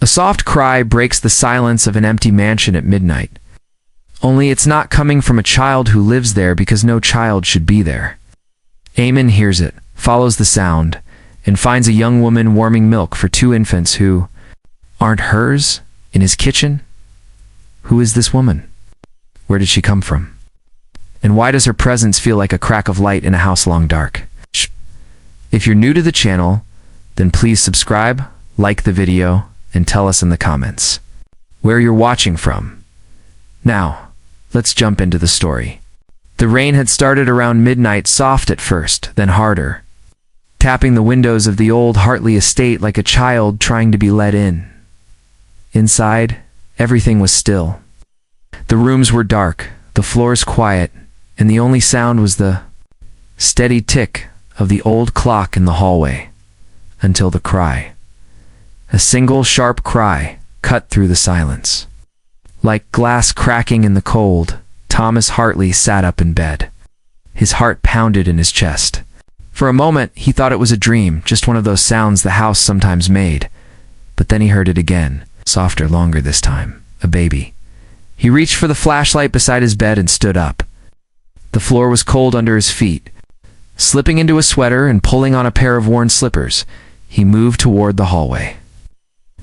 A soft cry breaks the silence of an empty mansion at midnight. Only it's not coming from a child who lives there because no child should be there. Eamon hears it, follows the sound, and finds a young woman warming milk for two infants who aren't hers in his kitchen. Who is this woman? Where did she come from? And why does her presence feel like a crack of light in a house long dark? If you're new to the channel, then please subscribe, like the video, and tell us in the comments where you're watching from. Now, let's jump into the story. The rain had started around midnight, soft at first, then harder, tapping the windows of the old Hartley estate like a child trying to be let in. Inside, everything was still. The rooms were dark, the floors quiet, and the only sound was the steady tick of the old clock in the hallway, until the cry. A single sharp cry cut through the silence. Like glass cracking in the cold, Thomas Hartley sat up in bed. His heart pounded in his chest. For a moment, he thought it was a dream, just one of those sounds the house sometimes made. But then he heard it again, softer, longer this time. A baby. He reached for the flashlight beside his bed and stood up. The floor was cold under his feet. Slipping into a sweater and pulling on a pair of worn slippers, he moved toward the hallway.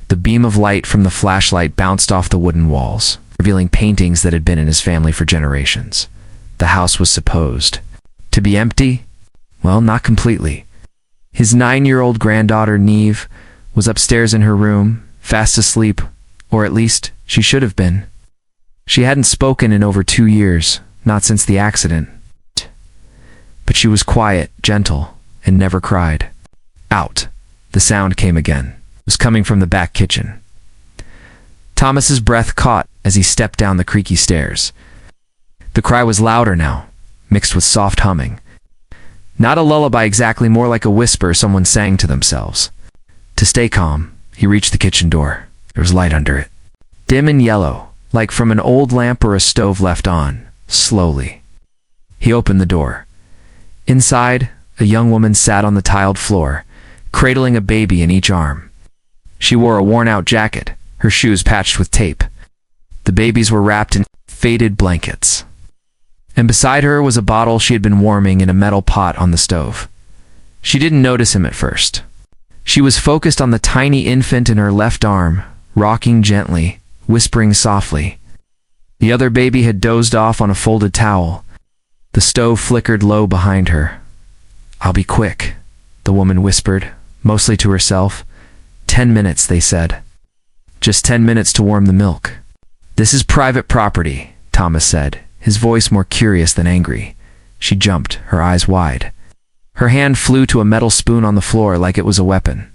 The beam of light from the flashlight bounced off the wooden walls, revealing paintings that had been in his family for generations. The house was supposed to be empty. Well, not completely. His 9-year-old granddaughter, Neve, was upstairs in her room, fast asleep, or at least she should have been. She hadn't spoken in over 2 years, not since the accident. But she was quiet, gentle, and never cried. Out. The sound came again. It was coming from the back kitchen. Thomas's breath caught as he stepped down the creaky stairs. The cry was louder now, mixed with soft humming. Not a lullaby exactly, more like a whisper someone sang to themselves. To stay calm, he reached the kitchen door. There was light under it. Dim and yellow, like from an old lamp or a stove left on, slowly. He opened the door. Inside, a young woman sat on the tiled floor, cradling a baby in each arm. She wore a worn-out jacket, her shoes patched with tape. The babies were wrapped in faded blankets. And beside her was a bottle she had been warming in a metal pot on the stove. She didn't notice him at first. She was focused on the tiny infant in her left arm, rocking gently, whispering softly. The other baby had dozed off on a folded towel. The stove flickered low behind her. "I'll be quick," the woman whispered, mostly to herself. 10 minutes, they said. Just 10 minutes to warm the milk. "This is private property," Thomas said, his voice more curious than angry. She jumped, her eyes wide. Her hand flew to a metal spoon on the floor like it was a weapon.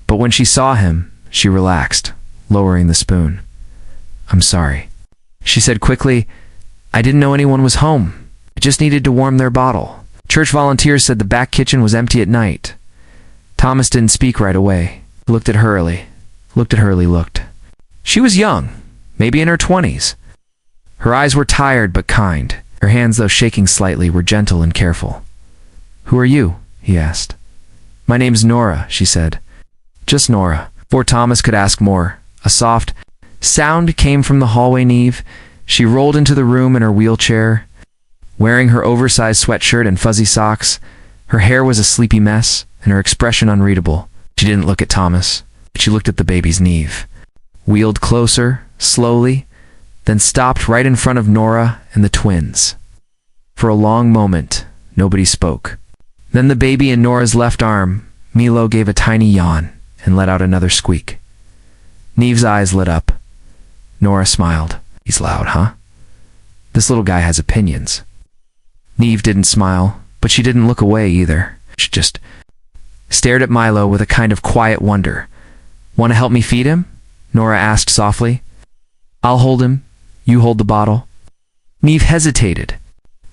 But when she saw him, she relaxed, lowering the spoon. "I'm sorry," she said quickly. "I didn't know anyone was home. I just needed to warm their bottle. Church volunteers said the back kitchen was empty at night." Thomas didn't speak right away. Looked at Hurley. She was young, maybe in her 20s. Her eyes were tired but kind. Her hands, though shaking slightly, were gentle and careful. "Who are you?" he asked. "My name's Nora," she said. Just Nora. Before Thomas could ask more, a soft sound came from the hallway. Neve. She rolled into the room in her wheelchair, wearing her oversized sweatshirt and fuzzy socks. Her hair was a sleepy mess, and her expression unreadable. She didn't look at Thomas, but she looked at the baby's Neve. Wheeled closer, slowly, then stopped right in front of Nora and the twins. For a long moment, nobody spoke. Then the baby in Nora's left arm, Milo, gave a tiny yawn and let out another squeak. Neve's eyes lit up. Nora smiled. "He's loud, huh? This little guy has opinions." Neve didn't smile, but she didn't look away either. She just stared at Milo with a kind of quiet wonder. "Want to help me feed him?" Nora asked softly. "I'll hold him. You hold the bottle." Neve hesitated.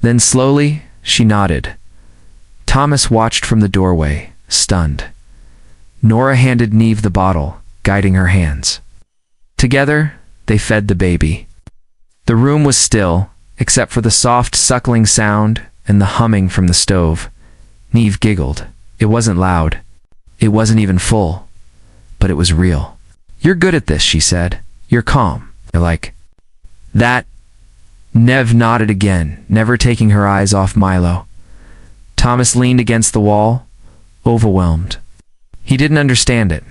Then slowly, she nodded. Thomas watched from the doorway, stunned. Nora handed Neve the bottle, guiding her hands. Together, they fed the baby. The room was still, except for the soft suckling sound and the humming from the stove. Neve giggled. It wasn't loud. It wasn't even full. But it was real. "You're good at this," she said. "You're calm." You're like that. Nev nodded again, never taking her eyes off Milo. Thomas leaned against the wall, overwhelmed. He didn't understand it.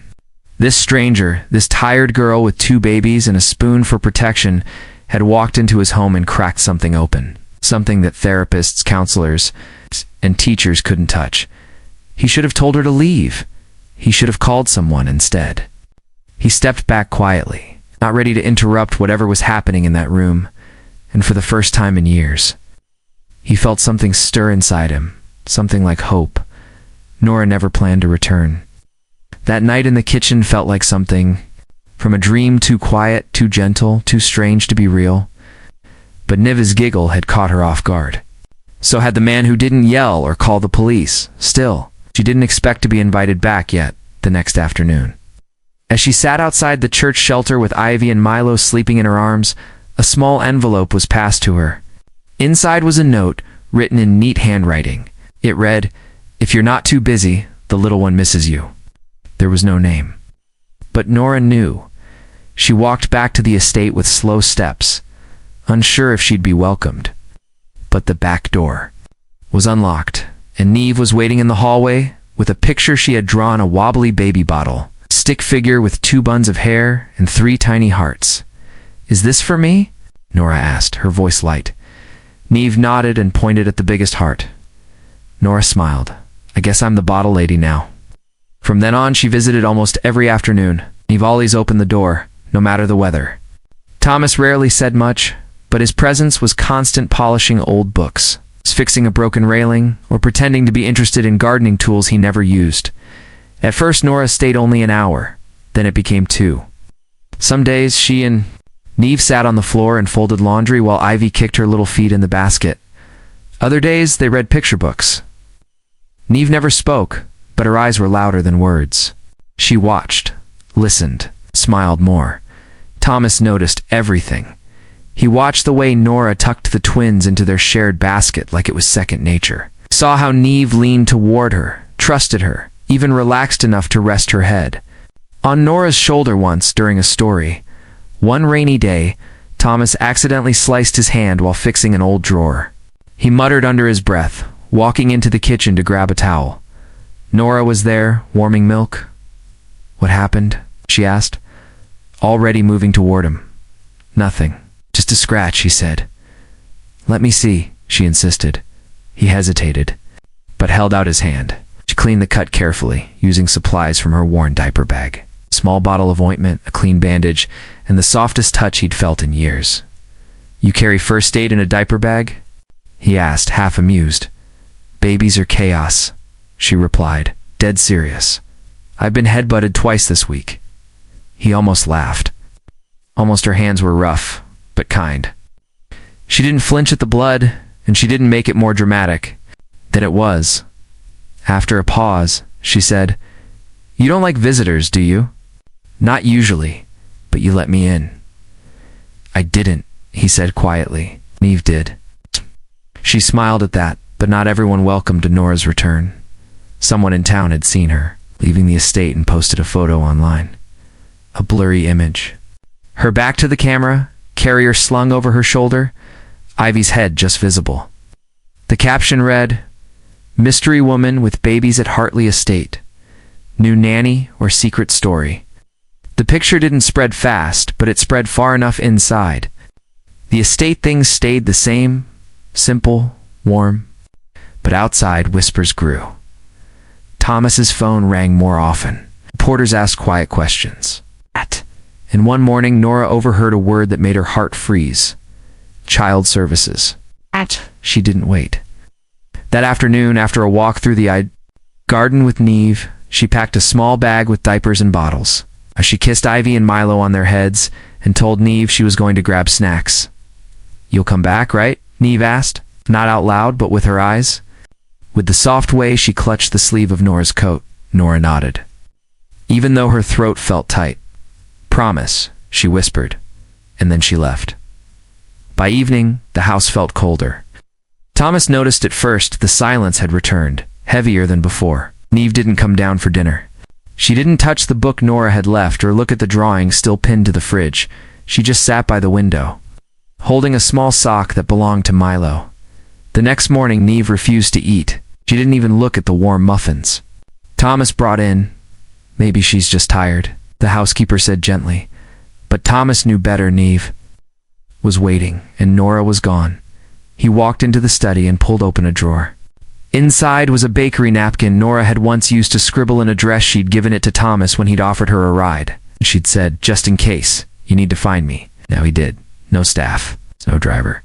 This stranger, this tired girl with 2 babies and a spoon for protection, had walked into his home and cracked something open. Something that therapists, counselors, and teachers couldn't touch. He should have told her to leave. He should have called someone instead. He stepped back quietly, not ready to interrupt whatever was happening in that room, and for the first time in years, he felt something stir inside him, something like hope. Nora never planned to return. That night in the kitchen felt like something from a dream, too quiet, too gentle, too strange to be real. But Niv's giggle had caught her off guard. So had the man who didn't yell or call the police. Still, she didn't expect to be invited back yet the next afternoon. As she sat outside the church shelter with Ivy and Milo sleeping in her arms, a small envelope was passed to her. Inside was a note written in neat handwriting. It read, "If you're not too busy, the little one misses you." There was no name. But Nora knew. She walked back to the estate with slow steps, unsure if she'd be welcomed. But the back door was unlocked, and Neve was waiting in the hallway with a picture she had drawn, a wobbly baby bottle, stick figure with 2 buns of hair and 3 tiny hearts. "Is this for me?" Nora asked, her voice light. Neve nodded and pointed at the biggest heart. Nora smiled. "I guess I'm the bottle lady now." From then on, she visited almost every afternoon. Neve always opened the door, no matter the weather. Thomas rarely said much, but his presence was constant, polishing old books, fixing a broken railing, or pretending to be interested in gardening tools he never used. At first, Nora stayed only an hour. Then it became 2. Some days, she and Neve sat on the floor and folded laundry while Ivy kicked her little feet in the basket. Other days, they read picture books. Neve never spoke, but her eyes were louder than words. She watched, listened, smiled more. Thomas noticed everything. He watched the way Nora tucked the twins into their shared basket like it was second nature. Saw how Neve leaned toward her, trusted her, even relaxed enough to rest her head on Nora's shoulder once during a story. One rainy day, Thomas accidentally sliced his hand while fixing an old drawer. He muttered under his breath, walking into the kitchen to grab a towel. Nora was there, warming milk. "What happened?" she asked, already moving toward him. "Nothing. Just a scratch," he said. "Let me see," she insisted. He hesitated, but held out his hand. She cleaned the cut carefully, using supplies from her worn diaper bag. A small bottle of ointment, a clean bandage, and the softest touch he'd felt in years. "You carry first aid in a diaper bag?" he asked, half amused. "Babies are chaos," she replied, dead serious. "I've been headbutted twice this week." He almost laughed. Almost her hands were rough, but kind. She didn't flinch at the blood, and she didn't make it more dramatic than it was. After a pause, she said, "You don't like visitors, do you?" "Not usually, but you let me in." "I didn't," he said quietly. "Neve did." She smiled at that, but not everyone welcomed Nora's return. Someone in town had seen her, leaving the estate, and posted a photo online. A blurry image. Her back to the camera, carrier slung over her shoulder, Ivy's head just visible. The caption read, "Mystery woman with babies at Hartley Estate. New nanny or secret story." The picture didn't spread fast, but it spread far enough inside. The estate things stayed the same, simple, warm. But outside, whispers grew. Thomas's phone rang more often. Reporters asked quiet questions. And one morning, Nora overheard a word that made her heart freeze. Child services. She didn't wait. That afternoon, after a walk through the garden with Neve, she packed a small bag with diapers and bottles. She kissed Ivy and Milo on their heads and told Neve she was going to grab snacks. "You'll come back, right?" Neve asked, not out loud, but with her eyes. With the soft way she clutched the sleeve of Nora's coat, Nora nodded, even though her throat felt tight. "Promise," she whispered, and then she left. By evening, the house felt colder. Thomas noticed at first the silence had returned, heavier than before. Neve didn't come down for dinner. She didn't touch the book Nora had left or look at the drawing still pinned to the fridge. She just sat by the window, holding a small sock that belonged to Milo. The next morning, Neve refused to eat. She didn't even look at the warm muffins Thomas brought in. "Maybe she's just tired," the housekeeper said gently. But Thomas knew better. Neve was waiting, and Nora was gone. He walked into the study and pulled open a drawer. Inside was a bakery napkin Nora had once used to scribble an address. She'd given it to Thomas when he'd offered her a ride. She'd said, "Just in case, you need to find me." Now he did. No staff, no driver.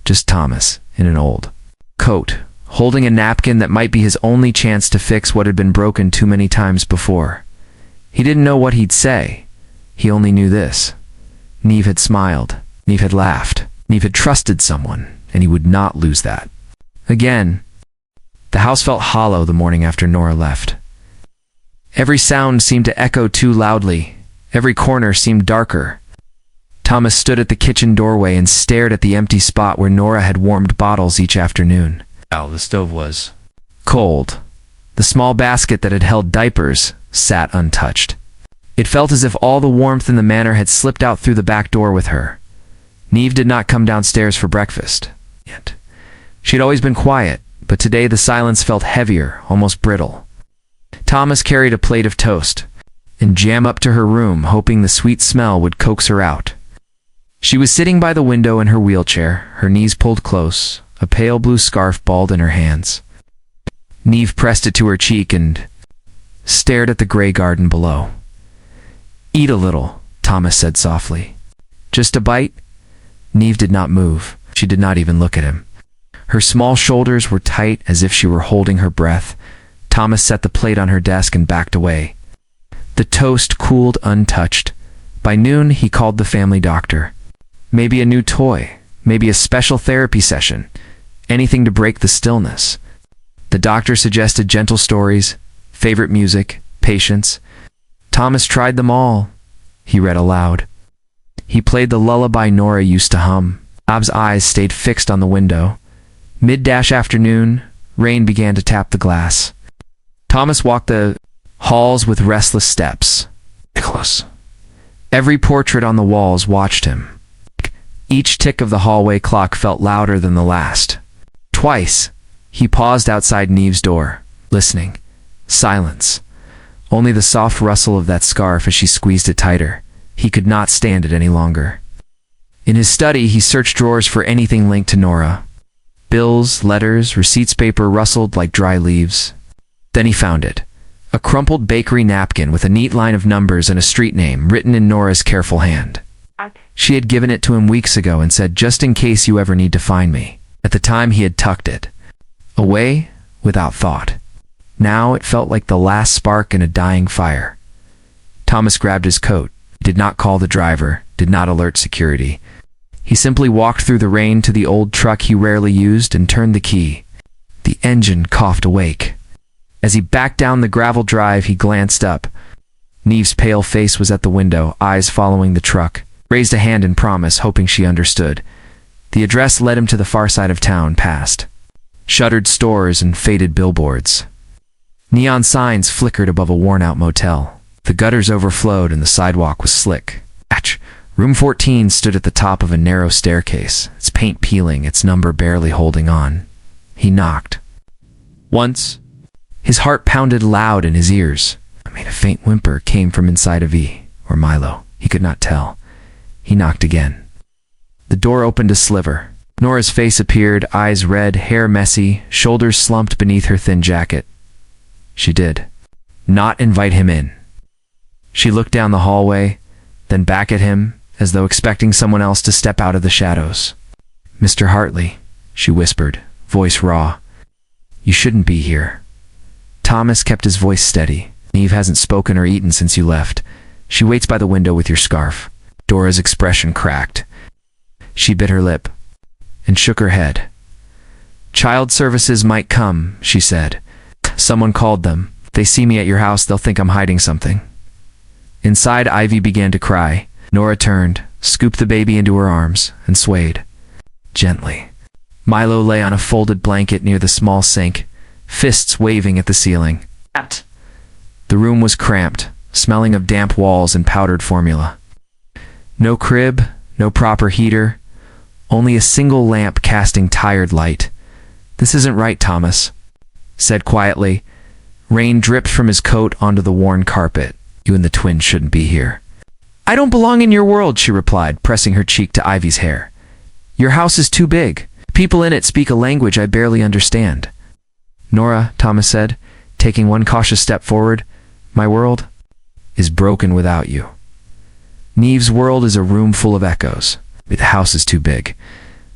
Just Thomas in an old coat, holding a napkin that might be his only chance to fix what had been broken too many times before. He didn't know what he'd say. He only knew this. Neve had smiled. Neve had laughed. Neve had trusted someone, and he would not lose that. Again, the house felt hollow the morning after Nora left. Every sound seemed to echo too loudly. Every corner seemed darker. Thomas stood at the kitchen doorway and stared at the empty spot where Nora had warmed bottles each afternoon. The stove was cold. The small basket that had held diapers sat untouched. It felt as if all the warmth in the manor had slipped out through the back door with her. Neve did not come downstairs for breakfast yet. She had always been quiet, but today the silence felt heavier, almost brittle. Thomas carried a plate of toast and jam up to her room, hoping the sweet smell would coax her out. She was sitting by the window in her wheelchair, her knees pulled close, a pale blue scarf balled in her hands. Neve pressed it to her cheek and stared at the gray garden below. "Eat a little," Thomas said softly. "Just a bite?" Neve did not move. She did not even look at him. Her small shoulders were tight as if she were holding her breath. Thomas set the plate on her desk and backed away. The toast cooled untouched. By noon, he called the family doctor. Maybe a new toy, maybe a special therapy session, anything to break the stillness. The doctor suggested gentle stories, favorite music, patience. Thomas tried them all. He read aloud. He played the lullaby Nora used to hum. Ab's eyes stayed fixed on the window. Mid-afternoon, rain began to tap the glass. Thomas walked the halls with restless steps. Nicholas. Every portrait on the walls watched him. Each tick of the hallway clock felt louder than the last. Twice, he paused outside Neve's door, listening. Silence. Only the soft rustle of that scarf as she squeezed it tighter. He could not stand it any longer. In his study, he searched drawers for anything linked to Nora. Bills, letters, receipts paper rustled like dry leaves. Then he found it. A crumpled bakery napkin with a neat line of numbers and a street name written in Nora's careful hand. She had given it to him weeks ago and said, "Just in case you ever need to find me." At the time, he had tucked it away without thought. Now it felt like the last spark in a dying fire. Thomas grabbed his coat, did not call the driver, did not alert security. He simply walked through the rain to the old truck he rarely used and turned the key. The engine coughed awake. As he backed down the gravel drive, he glanced up. Neve's pale face was at the window, eyes following the truck. Raised a hand in promise, hoping she understood. The address led him to the far side of town, past shuttered stores and faded billboards. Neon signs flickered above a worn-out motel. The gutters overflowed and the sidewalk was slick. Room 14 stood at the top of a narrow staircase, its paint peeling, its number barely holding on. He knocked. Once, his heart pounded loud in his ears. A faint whimper came from inside of or Milo. He could not tell. He knocked again. The door opened a sliver. Nora's face appeared, eyes red, hair messy, shoulders slumped beneath her thin jacket. She did not invite him in. She looked down the hallway, then back at him, as though expecting someone else to step out of the shadows. "Mr. Hartley," she whispered, voice raw. "You shouldn't be here." Thomas kept his voice steady. "Neve hasn't spoken or eaten since you left. She waits by the window with your scarf." Dora's expression cracked. She bit her lip and shook her head. "Child services might come," she said. "Someone called them. If they see me at your house, they'll think I'm hiding something." Inside, Ivy began to cry. Nora turned, scooped the baby into her arms, and swayed gently. Milo lay on a folded blanket near the small sink, fists waving at the ceiling. The room was cramped, smelling of damp walls and powdered formula. No crib, no proper heater, only a single lamp casting tired light. "This isn't right, Thomas," said quietly. Rain dripped from his coat onto the worn carpet. "You and the twins shouldn't be here." "I don't belong in your world," she replied, pressing her cheek to Ivy's hair. "Your house is too big. People in it speak a language I barely understand." "Nora," Thomas said, taking one cautious step forward, "my world is broken without you. Neve's world is a room full of echoes. The house is too big,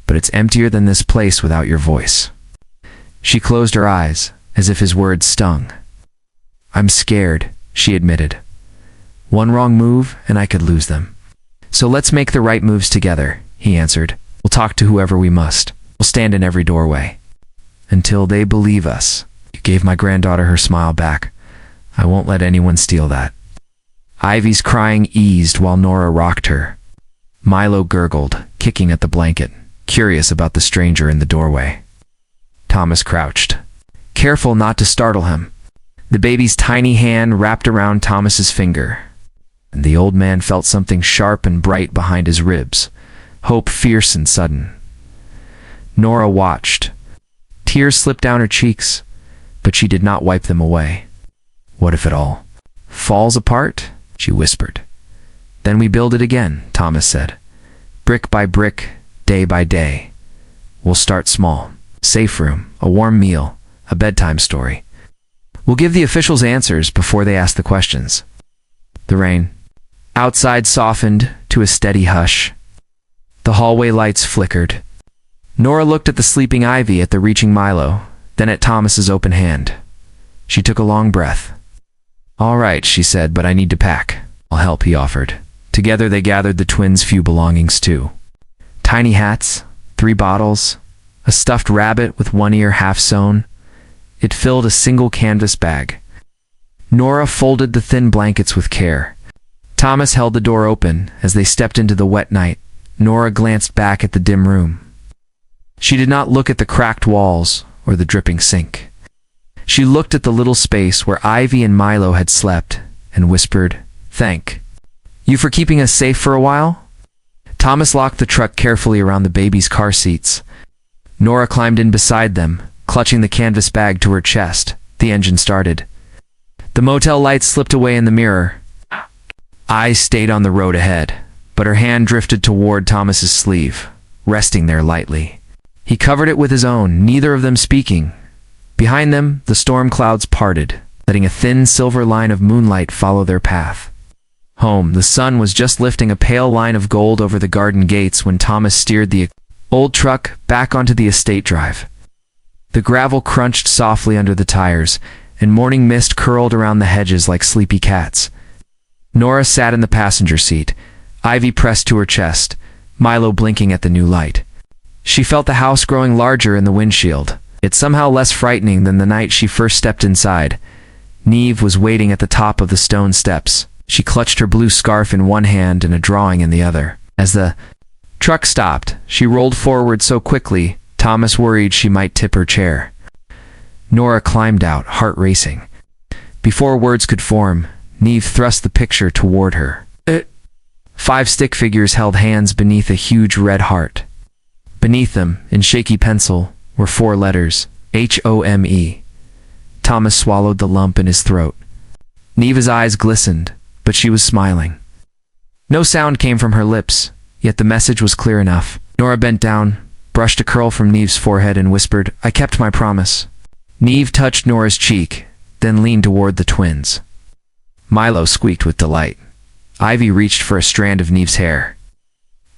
but it's emptier than this place without your voice." She closed her eyes, as if his words stung. "I'm scared," she admitted. "One wrong move, and I could lose them." "So let's make the right moves together," he answered. "We'll talk to whoever we must. We'll stand in every doorway. Until they believe us." You gave my granddaughter her smile back. I won't let anyone steal that. Ivy's crying eased while Nora rocked her. Milo gurgled, kicking at the blanket, curious about the stranger in the doorway. Thomas crouched, careful not to startle him. The baby's tiny hand wrapped around Thomas's finger, and the old man felt something sharp and bright behind his ribs, hope fierce and sudden. Nora watched. Tears slipped down her cheeks, but she did not wipe them away. "What if it all falls apart?" she whispered. "Then we build it again," Thomas said. "Brick by brick, day by day. We'll start small. Safe room, a warm meal, a bedtime story. We'll give the officials answers before they ask the questions." The rain outside softened to a steady hush. The hallway lights flickered. Nora looked at the sleeping Ivy, at the reaching Milo, then at Thomas's open hand. She took a long breath. "All right," she said, "but I need to pack." "I'll help," he offered. Together they gathered the twins' few belongings too. Tiny hats, 3 bottles, a stuffed rabbit with one ear half sewn. It filled a single canvas bag. Nora folded the thin blankets with care. Thomas held the door open as they stepped into the wet night. Nora glanced back at the dim room. She did not look at the cracked walls or the dripping sink. She looked at the little space where Ivy and Milo had slept and whispered, "Thank you for keeping us safe for a while." Thomas locked the truck carefully around the baby's car seats. Nora climbed in beside them, clutching the canvas bag to her chest. The engine started. The motel lights slipped away in the mirror. Eyes stayed on the road ahead, but her hand drifted toward Thomas's sleeve, resting there lightly. He covered it with his own, neither of them speaking. Behind them, the storm clouds parted, letting a thin silver line of moonlight follow their path. Home, the sun was just lifting a pale line of gold over the garden gates when Thomas steered the old truck back onto the estate drive. The gravel crunched softly under the tires, and morning mist curled around the hedges like sleepy cats. Nora sat in the passenger seat, Ivy pressed to her chest, Milo blinking at the new light. She felt the house growing larger in the windshield. It's somehow less frightening than the night she first stepped inside. Neve was waiting at the top of the stone steps. She clutched her blue scarf in one hand and a drawing in the other. As the truck stopped, she rolled forward so quickly, Thomas worried she might tip her chair. Nora climbed out, heart racing. Before words could form, Neve thrust the picture toward her. 5 stick figures held hands beneath a huge red heart. Beneath them, in shaky pencil, were 4 letters, H-O-M-E. Thomas swallowed the lump in his throat. Neva's eyes glistened, but she was smiling. No sound came from her lips, yet the message was clear enough. Nora bent down, brushed a curl from Neve's forehead and whispered, "I kept my promise." Neve touched Nora's cheek, then leaned toward the twins. Milo squeaked with delight. Ivy reached for a strand of Neve's hair.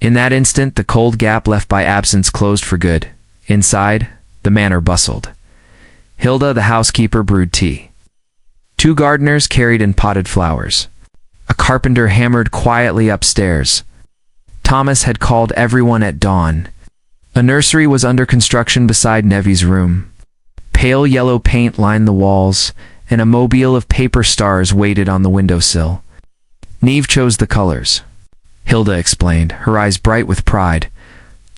In that instant, the cold gap left by absence closed for good. Inside, the manor bustled. Hilda, the housekeeper, brewed tea. 2 gardeners carried in potted flowers. A carpenter hammered quietly upstairs. Thomas had called everyone at dawn. A nursery was under construction beside Nevy's room. Pale yellow paint lined the walls, and a mobile of paper stars waited on the windowsill. Neve chose the colors. Hilda explained, her eyes bright with pride.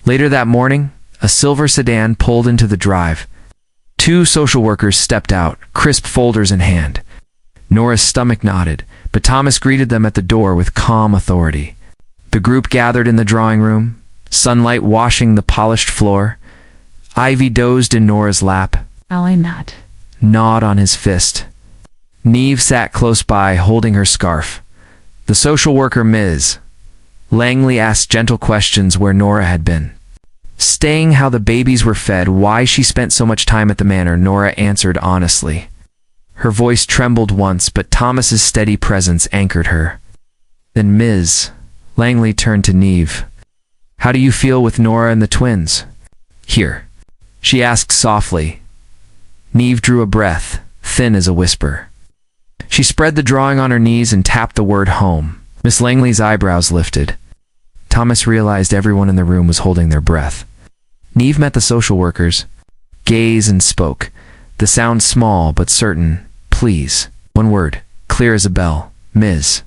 Later that morning, a silver sedan pulled into the drive. 2 social workers stepped out, crisp folders in hand. Nora's stomach knotted, but Thomas greeted them at the door with calm authority. The group gathered in the drawing room, sunlight washing the polished floor. Ivy dozed in Nora's lap, gnawed on his fist. Neve sat close by, holding her scarf. The social worker, Ms. Langley, asked gentle questions where Nora had been. Staying, how the babies were fed, why she spent so much time at the manor. Nora answered honestly. Her voice trembled once, but Thomas's steady presence anchored her. Then Ms. Langley turned to Neve. How do you feel with Nora and the twins? Here, she asked softly. Neve drew a breath, thin as a whisper. She spread the drawing on her knees and tapped the word home. Miss Langley's eyebrows lifted. Thomas realized everyone in the room was holding their breath. Neve met the social worker's gaze and spoke, the sound small but certain. Please. One word, clear as a bell. Ms.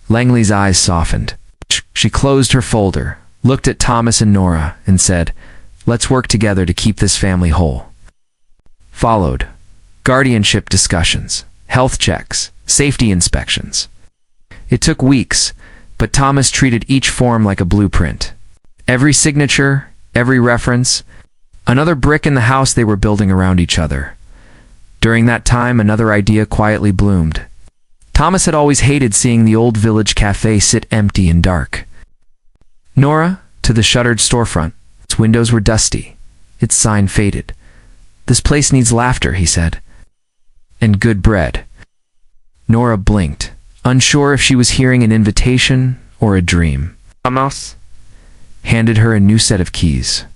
Langley's eyes softened. She closed her folder, looked at Thomas and Nora, and said, let's work together to keep this family whole. Followed guardianship discussions, health checks, safety inspections. It took weeks, but Thomas treated each form like a blueprint. Every signature, every reference, another brick in the house they were building around each other. During that time, another idea quietly bloomed. Thomas had always hated seeing the old village cafe sit empty and dark. Nora, to the shuttered storefront. Its windows were dusty, its sign faded. This place needs laughter, he said. And good bread. Nora blinked, unsure if she was hearing an invitation or a dream. Thomas handed her a new set of keys.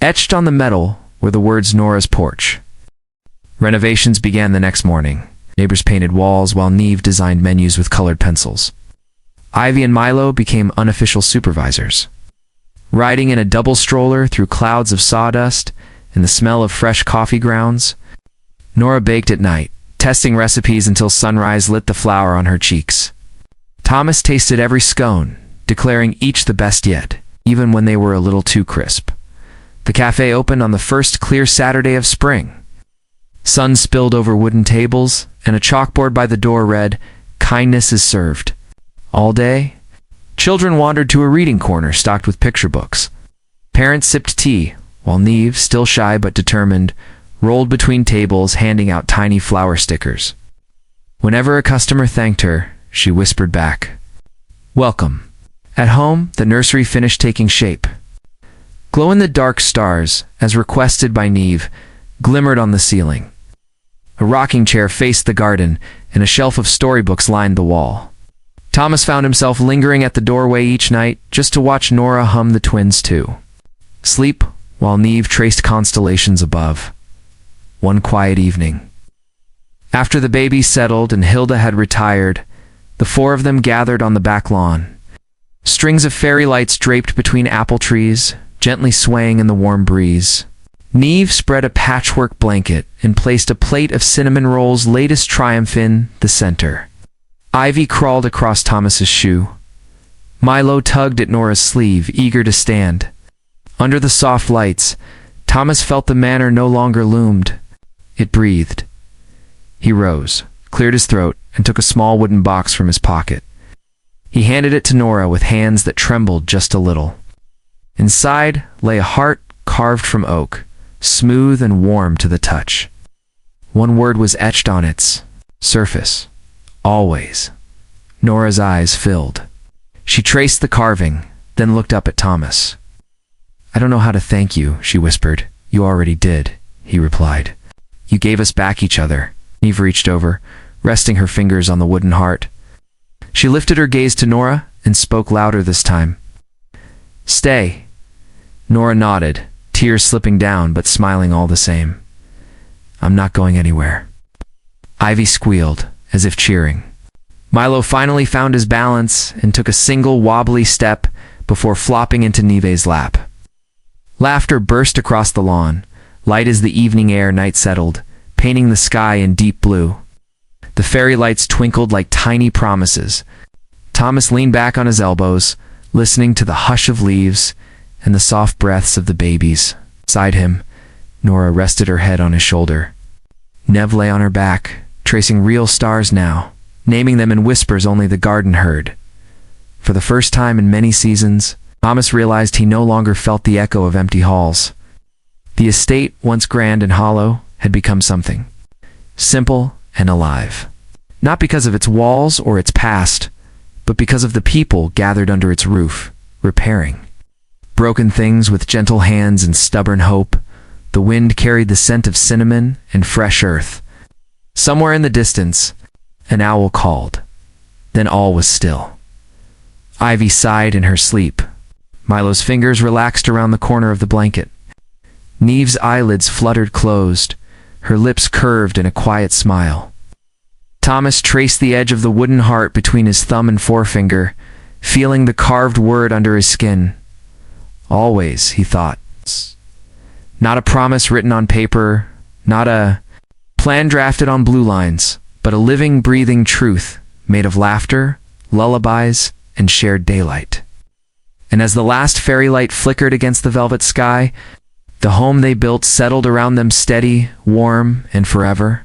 Etched on the metal were the words Nora's porch. Renovations began the next morning. Neighbors painted walls while Neve designed menus with colored pencils. Ivy and Milo became unofficial supervisors. Riding in a double stroller through clouds of sawdust and the smell of fresh coffee grounds, Nora baked at night, testing recipes until sunrise lit the flour on her cheeks. Thomas tasted every scone, declaring each the best yet, even when they were a little too crisp. The cafe opened on the first clear Saturday of spring. Sun spilled over wooden tables, and a chalkboard by the door read, "Kindness is served." All day, children wandered to a reading corner stocked with picture books. Parents sipped tea, while Neve, still shy but determined, rolled between tables handing out tiny flower stickers. Whenever a customer thanked her, she whispered back, "Welcome." At home, the nursery finished taking shape. Glow-in-the-dark stars, as requested by Neve, glimmered on the ceiling. A rocking chair faced the garden, and a shelf of storybooks lined the wall. Thomas found himself lingering at the doorway each night just to watch Nora hum the twins to sleep while Neve traced constellations above. One quiet evening, after the babies settled and Hilda had retired, the four of them gathered on the back lawn. Strings of fairy lights draped between apple trees, gently swaying in the warm breeze. Neve spread a patchwork blanket and placed a plate of cinnamon rolls' latest triumph in the center. Ivy crawled across Thomas's shoe. Milo tugged at Nora's sleeve, eager to stand. Under the soft lights, Thomas felt the manor no longer loomed. It breathed. He rose, cleared his throat, and took a small wooden box from his pocket. He handed it to Nora with hands that trembled just a little. Inside lay a heart carved from oak, smooth and warm to the touch. One word was etched on its surface. Always. Nora's eyes filled. She traced the carving, then looked up at Thomas. "I don't know how to thank you," she whispered. "You already did," he replied. "You gave us back each other." Neve reached over, resting her fingers on the wooden heart. She lifted her gaze to Nora and spoke louder this time. "Stay." Nora nodded, tears slipping down but smiling all the same. "I'm not going anywhere." Ivy squealed, as if cheering. Milo finally found his balance and took a single wobbly step before flopping into Neve's lap. Laughter burst across the lawn, light as the evening air night settled, painting the sky in deep blue. The fairy lights twinkled like tiny promises. Thomas leaned back on his elbows, listening to the hush of leaves and the soft breaths of the babies. Beside him, Nora rested her head on his shoulder. Neve lay on her back, tracing real stars now, naming them in whispers only the garden heard. For the first time in many seasons, Thomas realized he no longer felt the echo of empty halls. The estate, once grand and hollow, had become something simple and alive. Not because of its walls or its past, but because of the people gathered under its roof, repairing broken things with gentle hands and stubborn hope. The wind carried the scent of cinnamon and fresh earth. Somewhere in the distance, an owl called. Then all was still. Ivy sighed in her sleep. Milo's fingers relaxed around the corner of the blanket. Neve's eyelids fluttered closed, her lips curved in a quiet smile. Thomas traced the edge of the wooden heart between his thumb and forefinger, feeling the carved word under his skin. Always, he thought. Not a promise written on paper, not a plan drafted on blue lines, but a living, breathing truth made of laughter, lullabies, and shared daylight. And as the last fairy light flickered against the velvet sky, the home they built settled around them steady, warm, and forever.